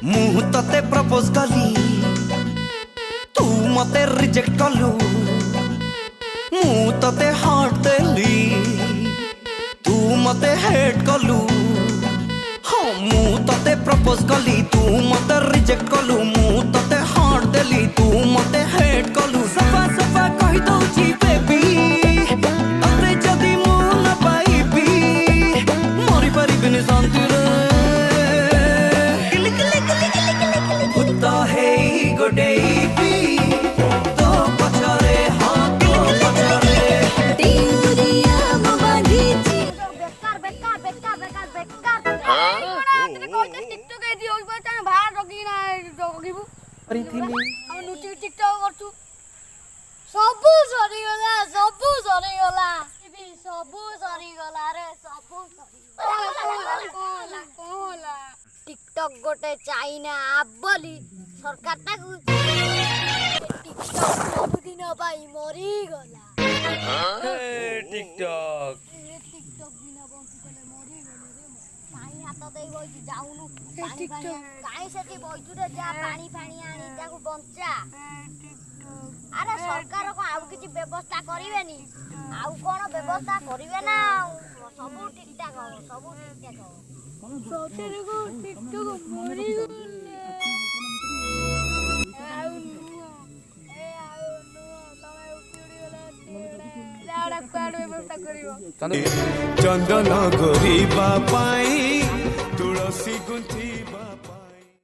मु तते प्रपोज कली तू मते रिजेक्ट कलु मु तते हार्ट देली तू मते हेट कलु हाँ मु तते प्रपोज कली तू मते रिजेक्ट कलु मु तते हार्ट देली तू मते हेट कलु सफा सफा कहि दउची बेबी अरे जदी मु न पाइबी मरि परिबिनी शांति रे कुत्ता है गोडेबी तो पछारे हाँ तो पछारे तेरिया मबाधी बेकार बेकार बेकार बेकार बेकार तेरे को टिकटॉक ए दियो बता भार रखी ना रखिबू अरे थिली हम नुटी टिकटॉक करछु सबु सरी गला सबु सरी गला रे सबु सरी कोला टिकटॉक गोटे चाइना आप बोली सरकार ताकू टिकटॉक सब दिन पाई मरी गला टिकटॉक टिकटॉक बिना बंद कले मरी गले रे पानी हाथ देई बई जाउनु पानी पानी काई सेती बइतु रे जा पानी पानी आनी ताकू बंचा अरे सरकार को आउ किछि व्यवस्था करिवेनी आउ कोन व्यवस्था करिवे ना सब टिकटॉक हो सब टिकटॉक हो सोचरे को टिकटॉक मरी गले आउ नु तमे उठी गला लाडा काड व्यवस्था करिवो चंदन गोरीबा पाई तुलसी गुंथीबा